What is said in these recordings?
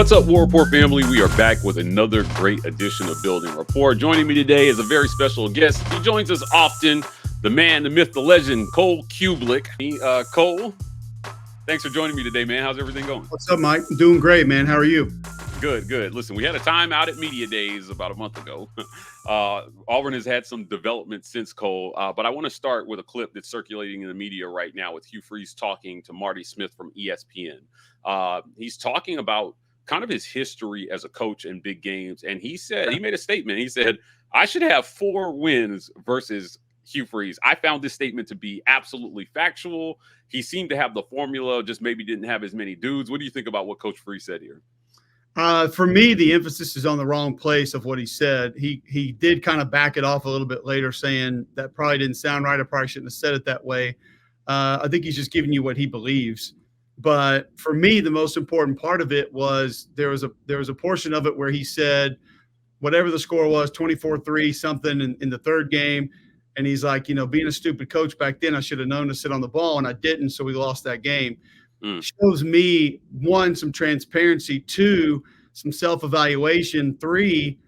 What's up, War Report family? We are back with another great edition of Building Rapport. Joining me today is a very special guest. He joins us often, the man, the myth, the legend, Cole Cubelic. Cole, thanks for joining me today, man. How's everything going? What's up, Mike? I'm doing great, man. How are you? Good, good. Listen, we had a time out at Media Days about a month ago. Auburn has had some development since, Cole, but I want to start with a clip that's circulating in the media right now with Hugh Freeze talking to Marty Smith from ESPN. He's talking about kind of his history as a coach in big games. And he made a statement. He said, I should have 4 wins versus Hugh Freeze. I found this statement to be absolutely factual. He seemed to have the formula, just maybe didn't have as many dudes. What do you think about what Coach Freeze said here? For me, the emphasis is on the wrong place of what he said. He did kind of back it off a little bit later, saying that probably didn't sound right. I probably shouldn't have said it that way. I think he's just giving you what he believes. But for me, the most important part of it was there was a portion of it where he said whatever the score was, 24-3 something in the third game. And he's like, being a stupid coach back then, I should have known to sit on the ball, and I didn't, so we lost that game. Shows me, 1, some transparency, 2, some self-evaluation, 3,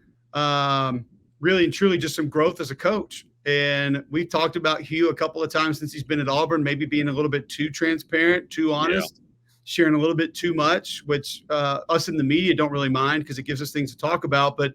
really and truly just some growth as a coach. And we've talked about Hugh a couple of times since he's been at Auburn, maybe being a little bit too transparent, too honest, sharing a little bit too much, which us in the media don't really mind because it gives us things to talk about. But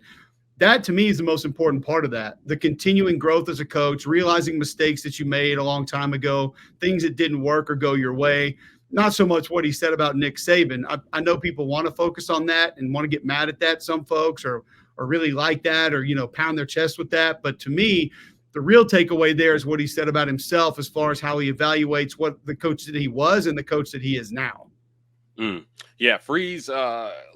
that, to me, is the most important part of that. The continuing growth as a coach, realizing mistakes that you made a long time ago, things that didn't work or go your way. Not so much what he said about Nick Saban. I know people want to focus on that and want to get mad at that, some folks, or really like that, or, pound their chest with that. But to me, the real takeaway there is what he said about himself as far as how he evaluates what the coach that he was and the coach that he is now. Yeah, Freeze,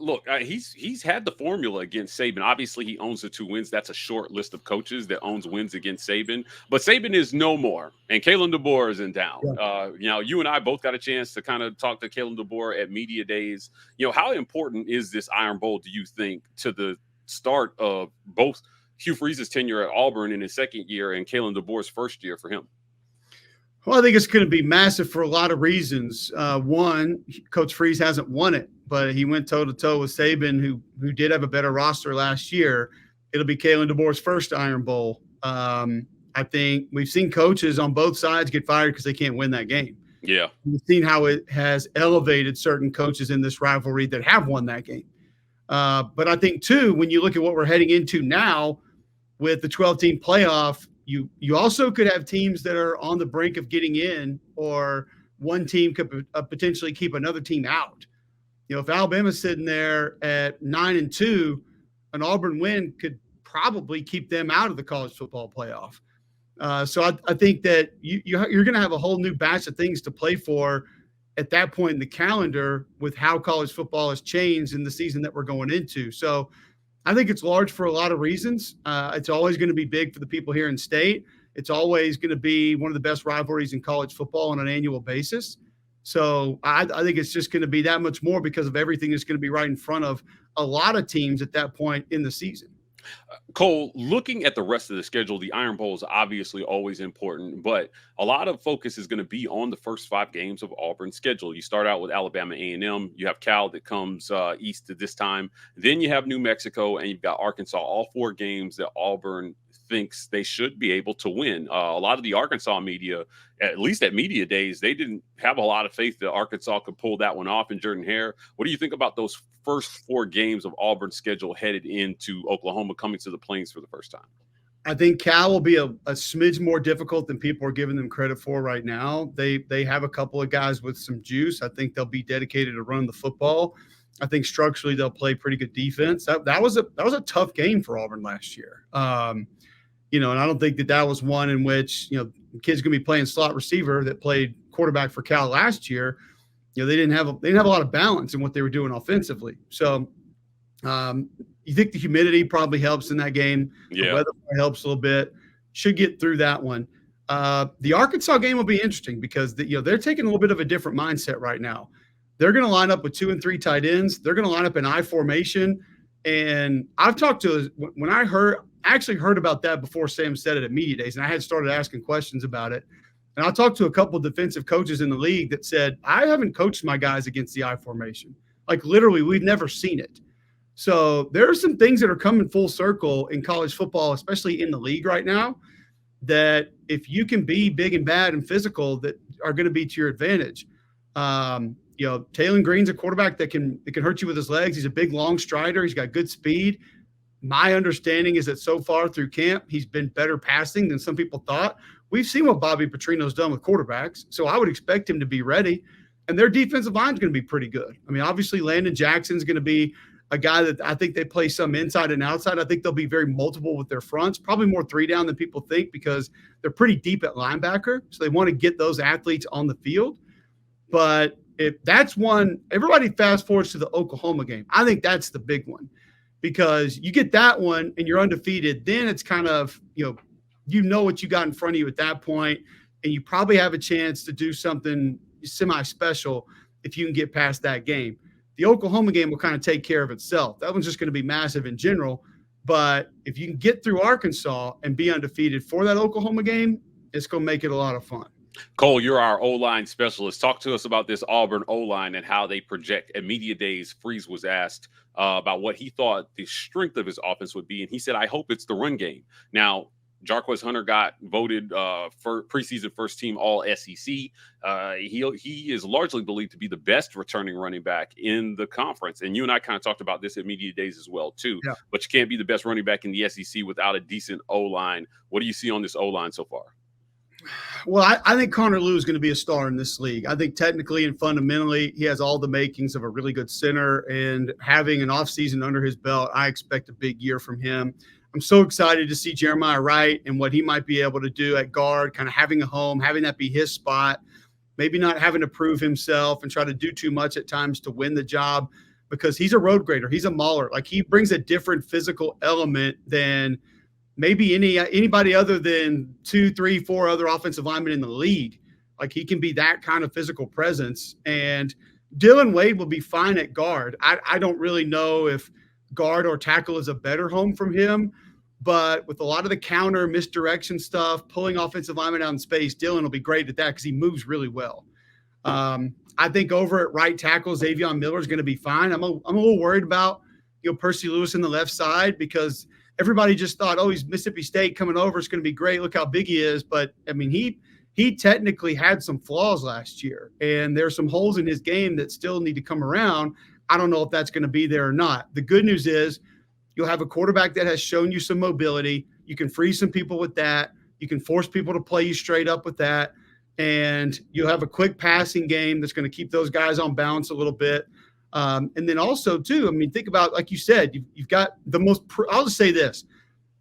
look, he's had the formula against Saban. Obviously, he owns the 2 wins. That's a short list of coaches that owns wins against Saban. But Saban is no more, and Kalen DeBoer is in town. Yeah. You and I both got a chance to kind of talk to Kalen DeBoer at Media Days. How important is this Iron Bowl, do you think, to the start of both Hugh Freeze's tenure at Auburn in his second year and Kalen DeBoer's first year for him? Well, I think it's going to be massive for a lot of reasons. 1, Coach Freeze hasn't won it, but he went toe-to-toe with Saban, who did have a better roster last year. It'll be Kalen DeBoer's first Iron Bowl. I think we've seen coaches on both sides get fired because they can't win that game. Yeah. We've seen how it has elevated certain coaches in this rivalry that have won that game. But I think, too, when you look at what we're heading into now with the 12-team playoff, you also could have teams that are on the brink of getting in, or one team could potentially keep another team out. If Alabama's sitting there at 9-2, an Auburn win could probably keep them out of the college football playoff. So I think that you're going to have a whole new batch of things to play for at that point in the calendar with how college football has changed in the season that we're going into. So I think it's large for a lot of reasons. It's always going to be big for the people here in state. It's always going to be one of the best rivalries in college football on an annual basis. So I think it's just going to be that much more because of everything that's going to be right in front of a lot of teams at that point in the season. Cole, looking at the rest of the schedule, the Iron Bowl is obviously always important, but a lot of focus is going to be on the first 5 games of Auburn's schedule. You start out with Alabama A&M. You have Cal that comes east at this time. Then you have New Mexico, and you've got Arkansas. All 4 games that Auburn thinks they should be able to win. A lot of the Arkansas media, at least at Media Days, they didn't have a lot of faith that Arkansas could pull that one off in Jordan-Hare. What do you think about those first 4 games of Auburn's schedule headed into Oklahoma, coming to the Plains for the first time? I think Cal will be a smidge more difficult than people are giving them credit for right now. They have a couple of guys with some juice. I think they'll be dedicated to run the football. I think structurally they'll play pretty good defense. That was a tough game for Auburn last year. And I don't think that was one in which, kids going to be playing slot receiver that played quarterback for Cal last year. They didn't have a lot of balance in what they were doing offensively. So you think the humidity probably helps in that game. Yeah. The weather helps a little bit. Should get through that one. The Arkansas game will be interesting because they're taking a little bit of a different mindset right now. They're going to line up with 2 and 3 tight ends. They're going to line up in I formation. And I've talked to when I actually heard about that before Sam said it at Media Days, and I had started asking questions about it. And I talked to a couple of defensive coaches in the league that said, I haven't coached my guys against the I formation. Like literally, we've never seen it. So there are some things that are coming full circle in college football, especially in the league right now, that if you can be big and bad and physical, that are going to be to your advantage. Taylor Green's a quarterback that can hurt you with his legs. He's a big, long strider. He's got good speed. My understanding is that so far through camp, he's been better passing than some people thought. We've seen what Bobby Petrino's done with quarterbacks, so I would expect him to be ready. And their defensive line is going to be pretty good. I mean, obviously, Landon Jackson's going to be a guy that I think they play some inside and outside. I think they'll be very multiple with their fronts, probably more 3-down than people think because they're pretty deep at linebacker. So they want to get those athletes on the field. But if that's one, everybody fast forwards to the Oklahoma game. I think that's the big one because you get that one and you're undefeated. Then it's kind of, you know what you got in front of you at that point, and you probably have a chance to do something semi-special if you can get past that game. The Oklahoma game will kind of take care of itself. That one's just going to be massive in general. But if you can get through Arkansas and be undefeated for that Oklahoma game, it's going to make it a lot of fun. Cole, you're our O-line specialist. Talk to us about this Auburn O-line and how they project. At media days, Freeze was asked about what he thought the strength of his offense would be, and he said, I hope it's the run game. Now, Jarquez Hunter got voted for preseason first team all SEC. He is largely believed to be the best returning running back in the conference. And you and I kind of talked about this at media days as well, too. Yeah. But you can't be the best running back in the SEC without a decent O-line. What do you see on this O-line so far? Well, I think Connor Lew is going to be a star in this league. I think technically and fundamentally, he has all the makings of a really good center. And having an offseason under his belt, I expect a big year from him. I'm so excited to see Jeremiah Wright and what he might be able to do at guard, kind of having a home, having that be his spot, maybe not having to prove himself and try to do too much at times to win the job because he's a road grader. He's a mauler. Like he brings a different physical element than maybe anybody other than 2, 3, 4 other offensive linemen in the league. Like he can be that kind of physical presence. And Dylan Wade will be fine at guard. I don't really know if guard or tackle is a better home from him. But with a lot of the counter misdirection stuff, pulling offensive linemen out in space, Dylan will be great at that because he moves really well. I think over at right tackle, Xavion Miller is going to be fine. I'm a little worried about Percy Lewis on the left side because everybody just thought, oh, he's Mississippi State coming over. It's going to be great. Look how big he is. But, I mean, he technically had some flaws last year, and there's some holes in his game that still need to come around. I don't know if that's going to be there or not. The good news is you'll have a quarterback that has shown you some mobility. You can freeze some people with that. You can force people to play you straight up with that. And you'll have a quick passing game that's going to keep those guys on balance a little bit. And then also, too, I mean, think about, like you said, you've got the most – I'll just say this,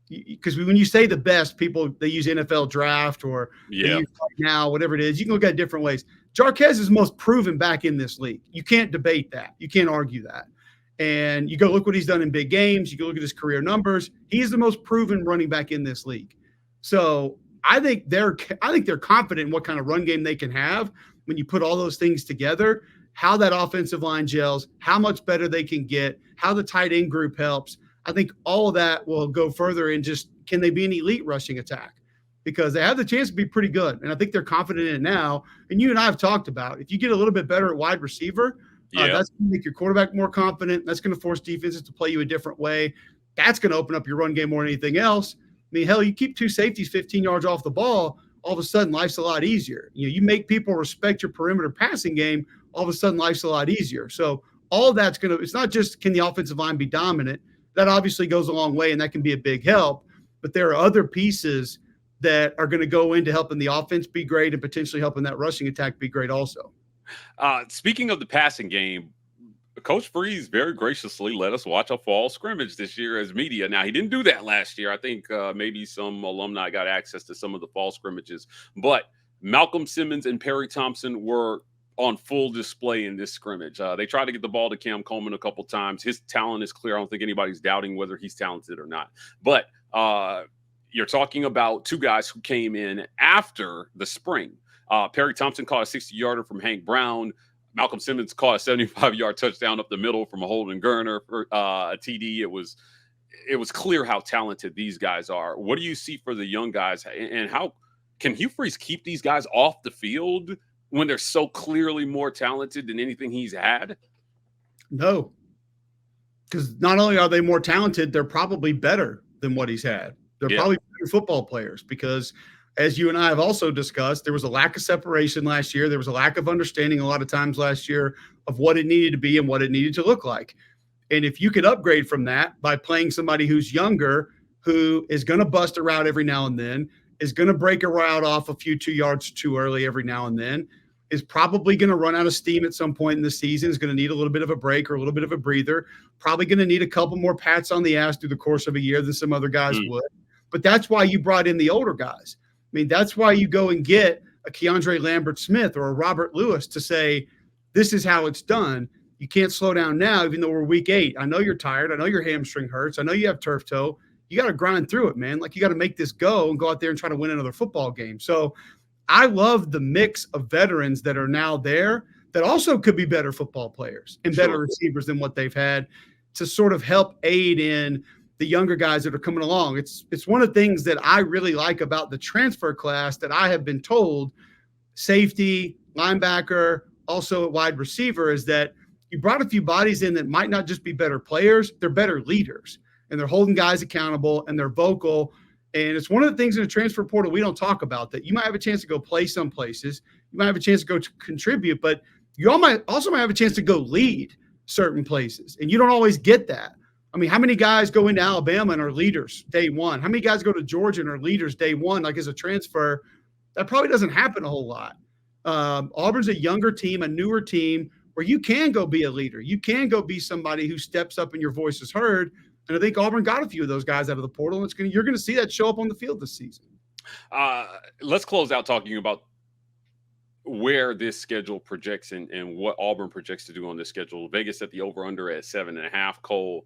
because when you say the best, people, they use NFL draft or now, whatever it is. You can look at it different ways. Jarquez is most proven back in this league. You can't debate that. You can't argue that. And you go look what he's done in big games. You go look at his career numbers. He's the most proven running back in this league. So I think they're confident in what kind of run game they can have when you put all those things together, how that offensive line gels, how much better they can get, how the tight end group helps. I think all of that will go further in just can they be an elite rushing attack? Because they have the chance to be pretty good. And I think they're confident in it now. And you and I have talked about if you get a little bit better at wide receiver, that's going to make your quarterback more confident. That's going to force defenses to play you a different way. That's going to open up your run game more than anything else. I mean, hell, you keep 2 safeties 15 yards off the ball, all of a sudden life's a lot easier. You make people respect your perimeter passing game, all of a sudden life's a lot easier. So all of that's going to – it's not just can the offensive line be dominant. That obviously goes a long way, and that can be a big help. But there are other pieces that are going to go into helping the offense be great and potentially helping that rushing attack be great also. Speaking of the passing game, Coach Freeze very graciously let us watch a fall scrimmage this year as media. Now, he didn't do that last year. I think maybe some alumni got access to some of the fall scrimmages. But Malcolm Simmons and Perry Thompson were on full display in this scrimmage. They tried to get the ball to Cam Coleman a couple times. His talent is clear. I don't think anybody's doubting whether he's talented or not. But you're talking about 2 guys who came in after the spring. Perry Thompson caught a 60-yarder from Hank Brown. Malcolm Simmons caught a 75-yard touchdown up the middle from a Holden Gerner for a TD. It was clear how talented these guys are. What do you see for the young guys, and how can Hugh Freeze keep these guys off the field when they're so clearly more talented than anything he's had? No, because not only are they more talented, they're probably better than what he's had. They're Yeah. probably better football players because, as you and I have also discussed, there was a lack of separation last year. There was a lack of understanding a lot of times last year of what it needed to be and what it needed to look like. And if you could upgrade from that by playing somebody who's younger, who is going to bust a route every now and then, is going to break a route off a few 2 yards too early every now and then, is probably going to run out of steam at some point in the season, is going to need a little bit of a break or a little bit of a breather, probably going to need a couple more pats on the ass through the course of a year than some other guys would. But that's why you brought in the older guys. I mean, that's why you go and get a Keandre Lambert-Smith or a Robert Lewis to say, this is how it's done. You can't slow down now, even though we're week 8. I know you're tired. I know your hamstring hurts. I know you have turf toe. You got to grind through it, man. Like, you got to make this go and go out there and try to win another football game. So I love the mix of veterans that are now there that also could be better football players and better receivers than what they've had to sort of help aid in the younger guys that are coming along. It's one of the things that I really like about the transfer class that I have been told, safety, linebacker, also at wide receiver, is that you brought a few bodies in that might not just be better players, they're better leaders, and they're holding guys accountable and they're vocal. And it's one of the things in the transfer portal we don't talk about, that you might have a chance to go play some places, you might have a chance to go to contribute, but you also might have a chance to go lead certain places, and you don't always get that. I mean, how many guys go into Alabama and are leaders day one? How many guys go to Georgia and are leaders day one, like as a transfer? That probably doesn't happen a whole lot. Auburn's a younger team, a newer team, where you can go be a leader. You can go be somebody who steps up and your voice is heard. And I think Auburn got a few of those guys out of the portal, and you're going to see that show up on the field this season. Let's close out talking about where this schedule projects and what Auburn projects to do on this schedule. Vegas set the over-under at 7.5. Cole,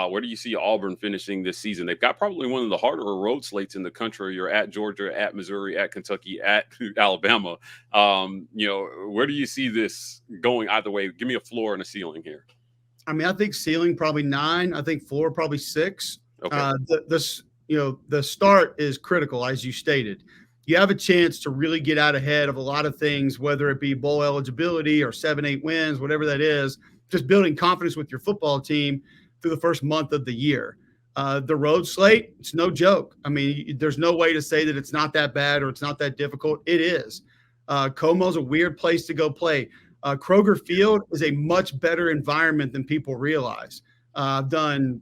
where do you see Auburn finishing this season? They've got probably one of the harder road slates in the country. You're at Georgia, at Missouri, at Kentucky, at Alabama. Where do you see this going either way? Give me a floor and a ceiling here. I mean, I think ceiling probably 9. I think floor probably 6. Okay. The start is critical, as you stated. You have a chance to really get out ahead of a lot of things, whether it be bowl eligibility or 7-8 wins, whatever that is, just building confidence with your football team through the first month of the year. The road slate, it's no joke. I mean, there's no way to say that it's not that bad or it's not that difficult. It is. Como's a weird place to go play. Kroger Field is a much better environment than people realize. I've done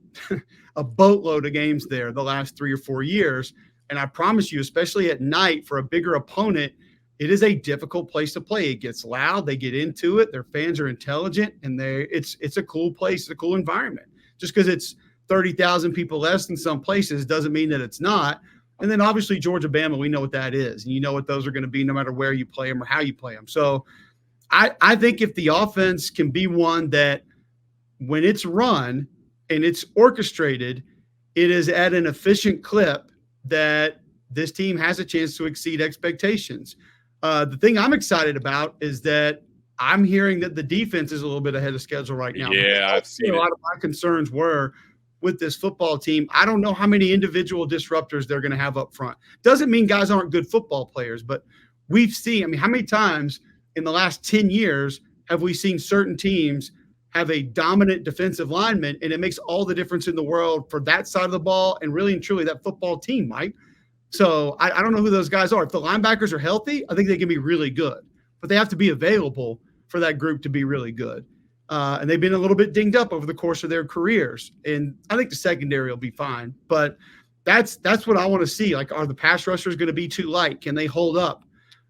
a boatload of games there the last 3 or 4 years. And I promise you, especially at night for a bigger opponent, it is a difficult place to play. It gets loud. They get into it. Their fans are intelligent, and it's a cool place. It's a cool environment. Just because it's 30,000 people less than some places doesn't mean that it's not. And then obviously Georgia, Bama, we know what that is. And you know what those are going to be no matter where you play them or how you play them. So I think if the offense can be one that when it's run and it's orchestrated, it is at an efficient clip, that this team has a chance to exceed expectations. The thing I'm excited about is that I'm hearing that the defense is a little bit ahead of schedule right now. Yeah, I've seen a lot of my concerns were with this football team. I don't know how many individual disruptors they're going to have up front. Doesn't mean guys aren't good football players, but we've seen, how many times in the last 10 years have we seen certain teams have a dominant defensive lineman, and it makes all the difference in the world for that side of the ball and really and truly that football team, Mike. So I don't know who those guys are. If the linebackers are healthy, I think they can be really good, but they have to be available for that group to be really good. And they've been a little bit dinged up over the course of their careers. And I think the secondary will be fine, but that's what I want to see. Like, are the pass rushers going to be too light? Can they hold up?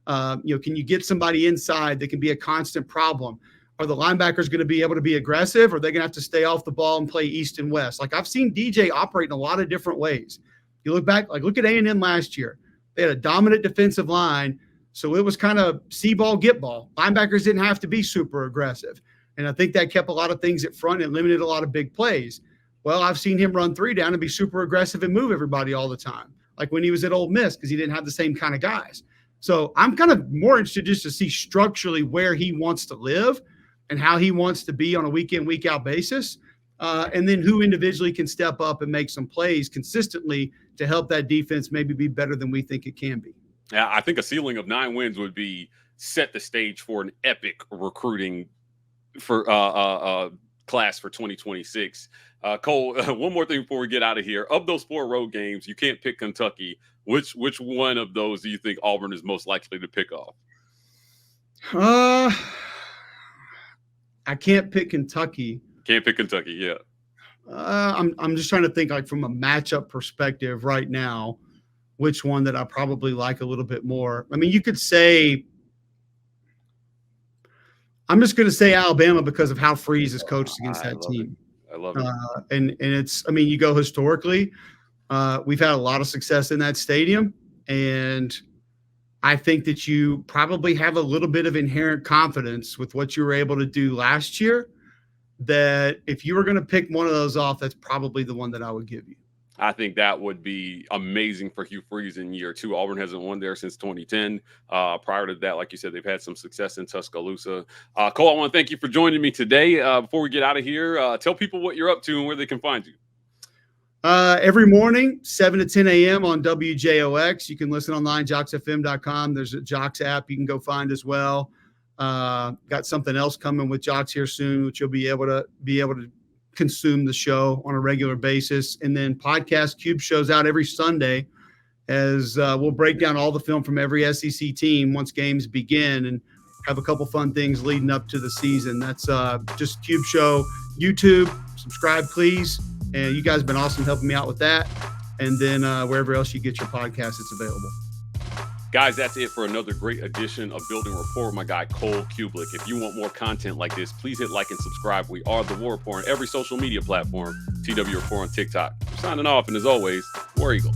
Can you get somebody inside that can be a constant problem? Are the linebackers going to be able to be aggressive, or are they going to have to stay off the ball and play east and west? Like, I've seen DJ operate in a lot of different ways. You look back, look at A&M last year. They had a dominant defensive line, so it was kind of see ball, get ball. Linebackers didn't have to be super aggressive, and I think that kept a lot of things at front and limited a lot of big plays. Well, I've seen him run 3 down and be super aggressive and move everybody all the time, like when he was at Ole Miss, because he didn't have the same kind of guys. So I'm kind of more interested just to see structurally where he wants to live and how he wants to be on a week-in, week-out basis, and then who individually can step up and make some plays consistently to help that defense maybe be better than we think it can be. Yeah, I think a ceiling of 9 wins would be set the stage for an epic recruiting for class for 2026. Cole, one more thing before we get out of here. Of those 4 road games, you can't pick Kentucky. Which one of those do you think Auburn is most likely to pick off? I can't pick Kentucky. Can't pick Kentucky, yeah. I'm just trying to think, like, from a matchup perspective right now, which one that I probably like a little bit more. I mean, you could say, I'm just going to say Alabama because of how Freeze is coached against that team. I love it. And it's, I mean, you go historically, we've had a lot of success in that stadium, and I think that you probably have a little bit of inherent confidence with what you were able to do last year, that if you were going to pick one of those off, that's probably the one that I would give you. I think that would be amazing for Hugh Freeze in year 2. Auburn hasn't won there since 2010. Prior to that, like you said, they've had some success in Tuscaloosa. Cole, I want to thank you for joining me today. Before we get out of here, tell people what you're up to and where they can find you. Every morning, 7 to 10 a.m. on WJOX. You can listen online, jocksfm.com. There's a Jocks app you can go find as well. Got something else coming with Jocks here soon, which you'll be able to consume the show on a regular basis. And then podcast Cube shows out every Sunday, as we'll break down all the film from every SEC team once games begin, and have a couple fun things leading up to the season. That's just Cube Show YouTube. Subscribe, please. And you guys have been awesome helping me out with that. And then wherever else you get your podcast, it's available. Guys, that's it for another great edition of Building Rapport with my guy, Cole Cubelic. If you want more content like this, please hit like and subscribe. We are The War Report on every social media platform. TW Report on TikTok. We're signing off, and as always, War Eagle.